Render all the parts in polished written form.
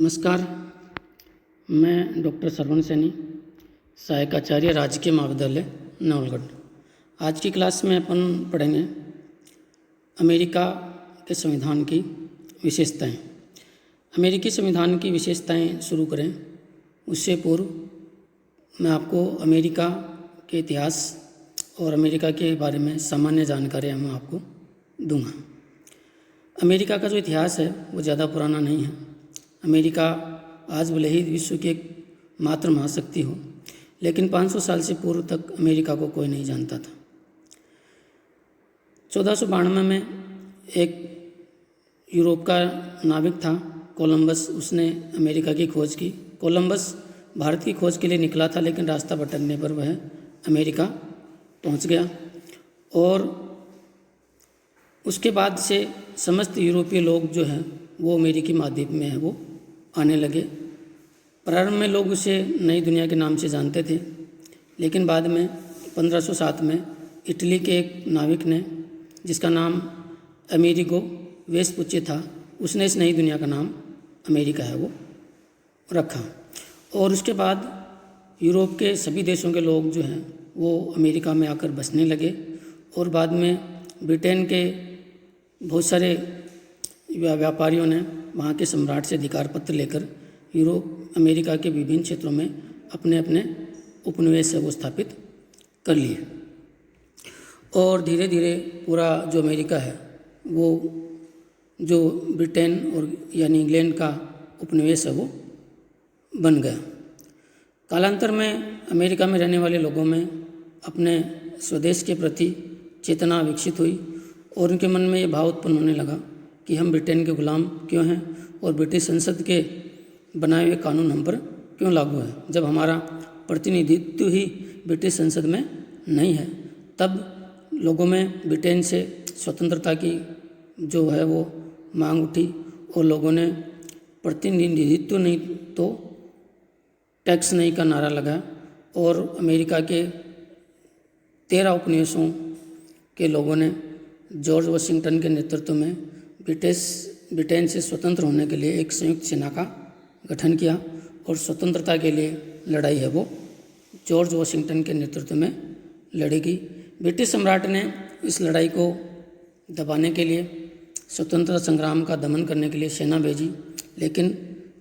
नमस्कार। मैं डॉक्टर श्रवण सैनी, सहायक आचार्य राजकीय महाविद्यालय नवलगढ़। आज की क्लास में अपन पढ़ेंगे अमेरिका के संविधान की विशेषताएं। अमेरिकी संविधान की विशेषताएं शुरू करें उससे पूर्व मैं आपको अमेरिका के इतिहास और अमेरिका के बारे में सामान्य जानकारियाँ मैं आपको दूंगा। अमेरिका का जो इतिहास है वो ज़्यादा पुराना नहीं है। अमेरिका आज भले ही विश्व की एक मात्र महाशक्ति हो, लेकिन 500 साल से पूर्व तक अमेरिका को कोई नहीं जानता था। 1492 में एक यूरोप का नाविक था कोलंबस, उसने अमेरिका की खोज की। कोलंबस भारत की खोज के लिए निकला था, लेकिन रास्ता भटकने पर वह अमेरिका पहुंच गया और उसके बाद से समस्त यूरोपीय लोग जो हैं वो अमेरिकी महाद्वीप में है वो आने लगे। प्रारंभ में लोग उसे नई दुनिया के नाम से जानते थे, लेकिन बाद में 1507 में इटली के एक नाविक ने, जिसका नाम अमेरिगो वेस्पुची था, उसने इस नई दुनिया का नाम अमेरिका है वो रखा। और उसके बाद यूरोप के सभी देशों के लोग जो हैं वो अमेरिका में आकर बसने लगे और बाद में ब्रिटेन के बहुत सारे व्यापारियों ने वहाँ के सम्राट से अधिकार पत्र लेकर यूरोप अमेरिका के विभिन्न क्षेत्रों में अपने अपने उपनिवेश है वो स्थापित कर लिए और धीरे धीरे पूरा जो अमेरिका है वो जो ब्रिटेन और यानी इंग्लैंड का उपनिवेश है वो बन गया। कालांतर में अमेरिका में रहने वाले लोगों में अपने स्वदेश के प्रति चेतना विकसित हुई और उनके मन में ये भाव उत्पन्न होने लगा कि हम ब्रिटेन के गुलाम क्यों हैं और ब्रिटिश संसद के बनाए हुए कानून हम पर क्यों लागू है, जब हमारा प्रतिनिधित्व ही ब्रिटिश संसद में नहीं है। तब लोगों में ब्रिटेन से स्वतंत्रता की जो है वो मांग उठी और लोगों ने प्रतिनिधित्व नहीं तो टैक्स नहीं का नारा लगाया और अमेरिका के 13 उपनिवेशों के लोगों ने जॉर्ज वाशिंगटन के नेतृत्व में ब्रिटेन से स्वतंत्र होने के लिए एक संयुक्त सेना का गठन किया और स्वतंत्रता के लिए लड़ाई है वो जॉर्ज वाशिंगटन के नेतृत्व में लड़ी गई। ब्रिटिश सम्राट ने इस लड़ाई को दबाने के लिए, स्वतंत्रता संग्राम का दमन करने के लिए सेना भेजी, लेकिन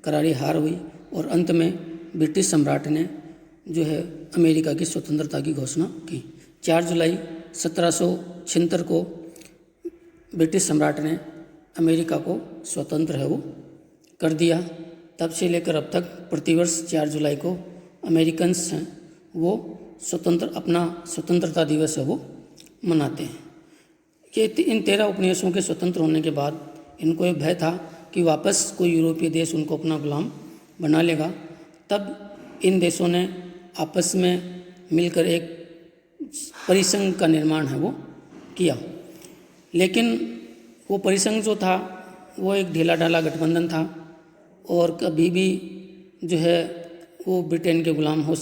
करारी हार हुई और अंत में ब्रिटिश सम्राट ने जो है अमेरिका की स्वतंत्रता की घोषणा की। 4 जुलाई 1776 को ब्रिटिश सम्राट ने अमेरिका को स्वतंत्र है वो कर दिया। तब से लेकर अब तक प्रतिवर्ष 4 जुलाई को अमेरिकन्स हैं वो अपना स्वतंत्रता दिवस है वो मनाते हैं। कि इन 13 उपनिवेशों के स्वतंत्र होने के बाद इनको ये भय था कि वापस कोई यूरोपीय देश उनको अपना गुलाम बना लेगा। तब इन देशों ने आपस में मिलकर एक परिसंघ का निर्माण है वो किया, लेकिन वो परिसंघ जो था वो एक ढीला ढाला गठबंधन था और कभी भी जो है वो ब्रिटेन के गुलाम हो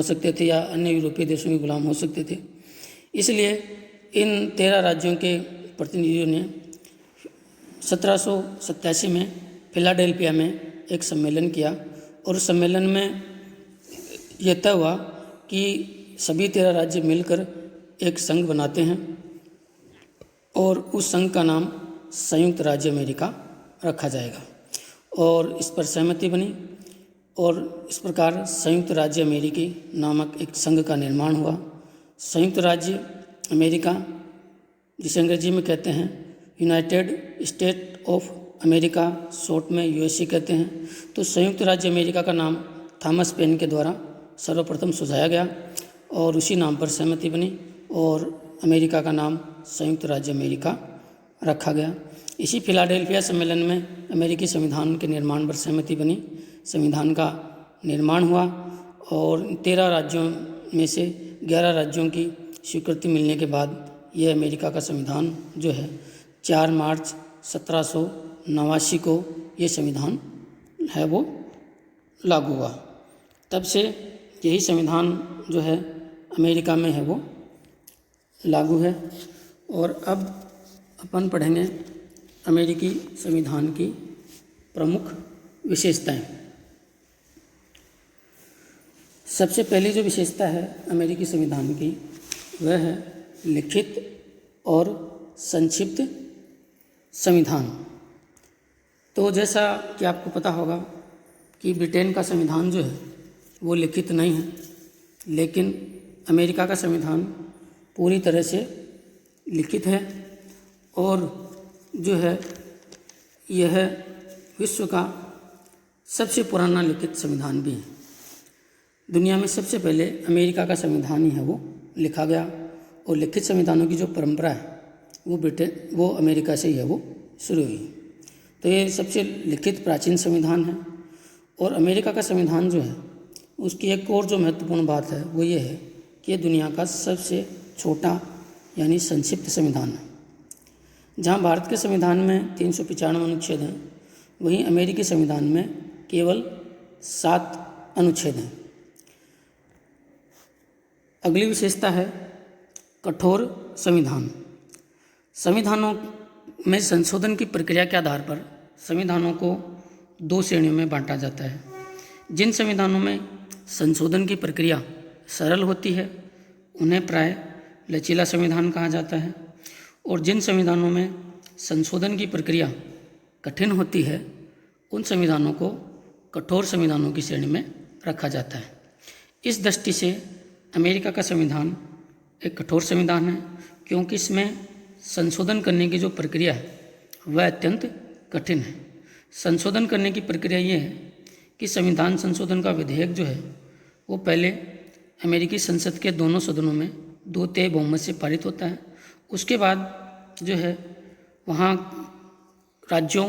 सकते थे या अन्य यूरोपीय देशों के गुलाम हो सकते थे। इसलिए इन 13 राज्यों के प्रतिनिधियों ने 1787 में फिलाडेल्फिया में एक सम्मेलन किया और उस सम्मेलन में यह तय हुआ कि सभी 13 राज्य मिलकर एक संघ बनाते हैं और उस संघ का नाम संयुक्त राज्य अमेरिका रखा जाएगा और इस पर सहमति बनी और इस प्रकार संयुक्त राज्य अमेरिकी नामक एक संघ का निर्माण हुआ। संयुक्त राज्य अमेरिका, जिसे अंग्रेजी में कहते हैं United state of America, short में यूएसए कहते हैं, तो संयुक्त राज्य अमेरिका का नाम थॉमस पेन के द्वारा सर्वप्रथम सुझाया गया और उसी नाम पर सहमति बनी और अमेरिका का नाम संयुक्त राज्य अमेरिका रखा गया। इसी फिलाडेल्फिया सम्मेलन में अमेरिकी संविधान के निर्माण पर सहमति बनी, संविधान का निर्माण हुआ और 13 राज्यों में से 11 राज्यों की स्वीकृति मिलने के बाद यह अमेरिका का संविधान जो है 4 मार्च 1789 को ये संविधान है वो लागू हुआ। तब से यही संविधान जो है अमेरिका में है वो लागू है। और अब अपन पढ़ेंगे अमेरिकी संविधान की प्रमुख विशेषताएं। सबसे पहली जो विशेषता है अमेरिकी संविधान की वह है लिखित और संक्षिप्त संविधान। तो जैसा कि आपको पता होगा कि ब्रिटेन का संविधान जो है वो लिखित नहीं है, लेकिन अमेरिका का संविधान पूरी तरह से लिखित है और जो है यह विश्व का सबसे पुराना लिखित संविधान भी है। दुनिया में सबसे पहले अमेरिका का संविधान ही है वो लिखा गया, और लिखित संविधानों की जो परंपरा है वो अमेरिका से ही है वो शुरू हुई। तो ये सबसे लिखित प्राचीन संविधान है। और अमेरिका का संविधान जो है उसकी एक और जो महत्वपूर्ण बात है वो ये है कि ये दुनिया का सबसे छोटा यानी संक्षिप्त संविधान है। जहाँ भारत के संविधान में 395 अनुच्छेद हैं, वहीं अमेरिकी संविधान में केवल 7 अनुच्छेद हैं। अगली विशेषता है कठोर संविधान। संविधानों में संशोधन की प्रक्रिया के आधार पर संविधानों को 2 श्रेणियों में बांटा जाता है। जिन संविधानों में संशोधन की प्रक्रिया सरल होती है उन्हें प्राय लचीला संविधान कहा जाता है, और जिन संविधानों में संशोधन की प्रक्रिया कठिन होती है उन संविधानों को कठोर संविधानों की श्रेणी में रखा जाता है। इस दृष्टि से अमेरिका का संविधान एक कठोर संविधान है, क्योंकि इसमें संशोधन करने की जो प्रक्रिया है वह अत्यंत कठिन है। संशोधन करने की प्रक्रिया ये है कि संविधान संशोधन का विधेयक जो है वो पहले अमेरिकी संसद के दोनों सदनों में 2/3 बहुमत से पारित होता है। उसके बाद जो है वहाँ राज्यों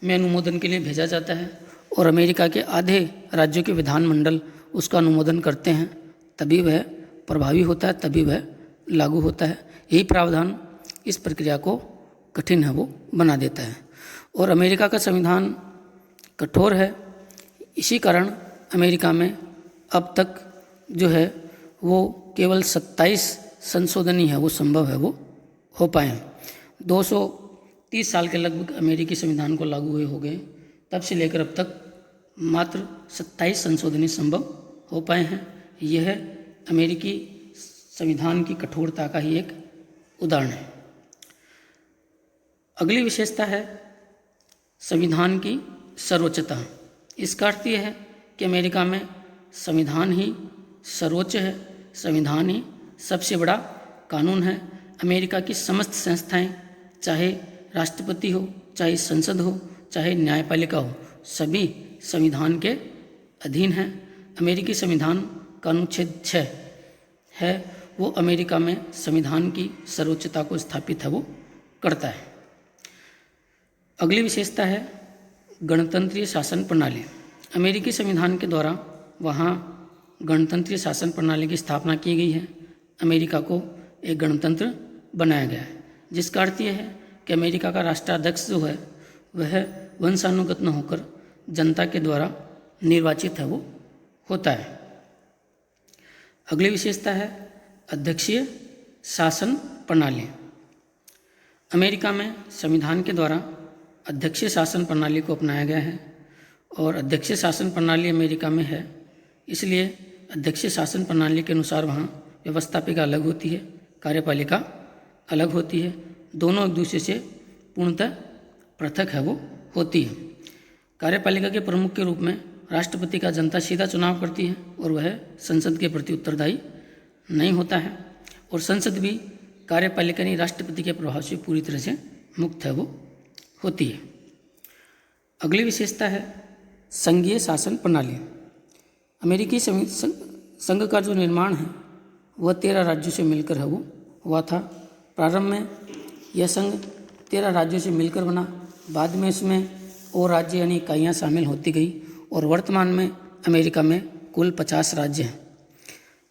में अनुमोदन के लिए भेजा जाता है, और अमेरिका के आधे राज्यों के विधानमंडल उसका अनुमोदन करते हैं, तभी वह प्रभावी होता है, तभी वह लागू होता है। यही प्रावधान इस प्रक्रिया को कठिन है वो बना देता है। और अमेरिका का संविधान कठोर है, इसी कारण अमेरिका में अब तक जो है वो केवल 27 संशोधन ही है वो संभव है वो हो पाए। 230 साल के लगभग अमेरिकी संविधान को लागू हुए हो गए, तब से लेकर अब तक मात्र 27 संशोधन ही संभव हो पाए हैं। यह अमेरिकी संविधान की कठोरता का ही एक उदाहरण है। अगली विशेषता है संविधान की सर्वोच्चता। इसका अर्थ यह है कि अमेरिका में संविधान ही सर्वोच्च है, संविधान ही सबसे बड़ा कानून है। अमेरिका की समस्त संस्थाएं, चाहे राष्ट्रपति हो, चाहे संसद हो, चाहे न्यायपालिका हो, सभी संविधान के अधीन हैं। अमेरिकी संविधान का अनुच्छेद 6 है वो अमेरिका में संविधान की सर्वोच्चता को स्थापित है वो करता है। अगली विशेषता है गणतंत्रीय शासन प्रणाली। अमेरिकी संविधान के द्वारा वहाँ गणतंत्रीय शासन प्रणाली की स्थापना की गई है। अमेरिका को एक गणतंत्र बनाया गया है, जिसका अर्थ यह है कि अमेरिका का राष्ट्राध्यक्ष जो है वह वंशानुगत न होकर जनता के द्वारा निर्वाचित है वो होता है। अगली विशेषता है अध्यक्षीय शासन प्रणाली। अमेरिका में संविधान के द्वारा अध्यक्षीय शासन प्रणाली को अपनाया गया है, और अध्यक्षीय शासन प्रणाली अमेरिका में है, इसलिए अध्यक्षीय शासन प्रणाली के अनुसार वहाँ व्यवस्थापिका अलग होती है, कार्यपालिका अलग होती है। दोनों एक दूसरे से पूर्णतः पृथक है वो होती है। कार्यपालिका के प्रमुख के रूप में राष्ट्रपति का जनता सीधा चुनाव करती है, और वह संसद के प्रति उत्तरदायी नहीं होता है, और संसद भी कार्यपालिका यानी राष्ट्रपति के प्रभाव से पूरी तरह से मुक्त है वो होती है। अगली विशेषता है संघीय शासन प्रणाली। अमेरिकी संघ का जो निर्माण है वह 13 राज्यों से मिलकर है वो हुआ था। प्रारंभ में यह संघ 13 राज्यों से मिलकर बना, बाद में इसमें और राज्य यानी इकाइयाँ शामिल होती गई, और वर्तमान में अमेरिका में कुल 50 राज्य हैं।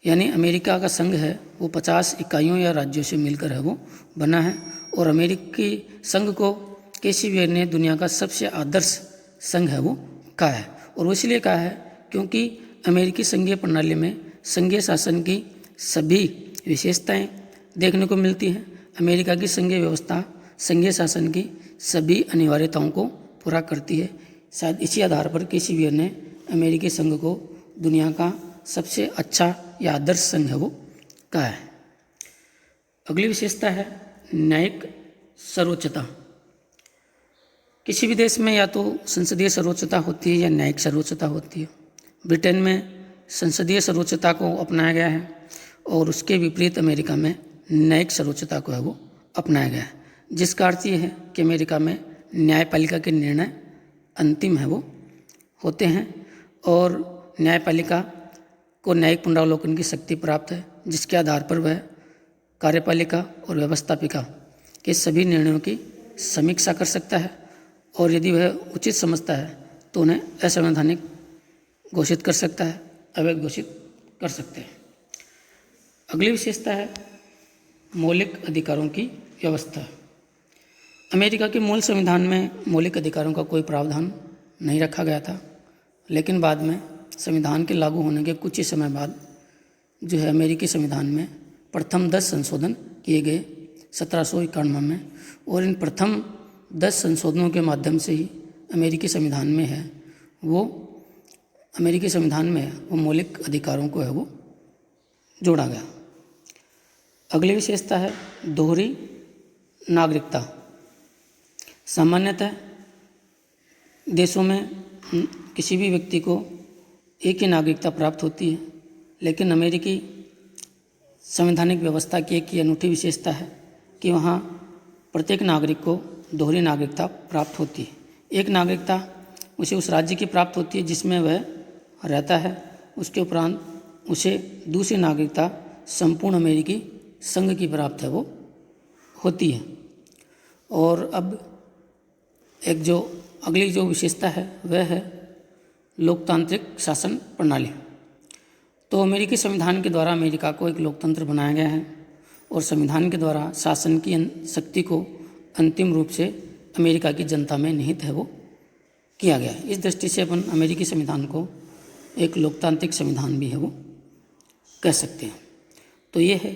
यानी अमेरिका का संघ है वो 50 इकाइयों या राज्यों से मिलकर है वो बना है। और अमेरिकी संघ को केसीवियर ने दुनिया का सबसे आदर्श संघ है वो कहा है, और वो इसलिए कहा है क्योंकि अमेरिकी संघीय प्रणाली में संघीय शासन की सभी विशेषताएं देखने को मिलती हैं। अमेरिका की संघीय व्यवस्था संघीय शासन की सभी अनिवार्यताओं को पूरा करती है। शायद इसी आधार पर किसी ने अमेरिकी संघ को दुनिया का सबसे अच्छा या आदर्श संघ है वो कहा है। अगली विशेषता है न्यायिक सर्वोच्चता। किसी भी देश में या तो संसदीय सर्वोच्चता होती है या न्यायिक सर्वोच्चता होती है। ब्रिटेन में संसदीय सर्वोच्चता को अपनाया गया है और उसके विपरीत अमेरिका में न्यायिक सर्वोच्चता को है वो अपनाया गया है, जिसका अर्थ ये है कि अमेरिका में न्यायपालिका के निर्णय अंतिम है वो होते हैं और न्यायपालिका को न्यायिक पुनरावलोकन की शक्ति प्राप्त है, जिसके आधार पर वह कार्यपालिका और व्यवस्थापिका के सभी निर्णयों की समीक्षा कर सकता है और यदि वह उचित समझता है तो उन्हें असंवैधानिक घोषित कर सकता है, अवैध घोषित कर सकते हैं। अगली विशेषता है मौलिक अधिकारों की व्यवस्था। अमेरिका के मूल संविधान में मौलिक अधिकारों का कोई प्रावधान नहीं रखा गया था, लेकिन बाद में संविधान के लागू होने के कुछ ही समय बाद जो है अमेरिकी संविधान में प्रथम 10 संशोधन किए गए 1791 में, और इन प्रथम 10 संशोधनों के माध्यम से ही अमेरिकी संविधान में वो मौलिक अधिकारों को है वो जोड़ा गया। अगली विशेषता है दोहरी नागरिकता। सामान्यतः देशों में किसी भी व्यक्ति को एक ही नागरिकता प्राप्त होती है, लेकिन अमेरिकी संवैधानिक व्यवस्था की एक अनूठी विशेषता है कि वहाँ प्रत्येक नागरिक को दोहरी नागरिकता प्राप्त होती है। एक नागरिकता उसे उस राज्य की प्राप्त होती है जिसमें वह रहता है, उसके उपरांत उसे दूसरी नागरिकता संपूर्ण अमेरिकी संघ की प्राप्त है वो होती है। और अब एक जो अगली जो विशेषता है वह है लोकतांत्रिक शासन प्रणाली। तो अमेरिकी संविधान के द्वारा अमेरिका को एक लोकतंत्र बनाया गया है और संविधान के द्वारा शासन की शक्ति को अंतिम रूप से अमेरिका की जनता में निहित है वो किया गया है। इस दृष्टि से अपन अमेरिकी संविधान को एक लोकतांत्रिक संविधान भी है वो कह सकते हैं। तो ये है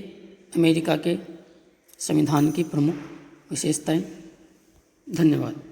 अमेरिका के संविधान की प्रमुख विशेषताएं। धन्यवाद।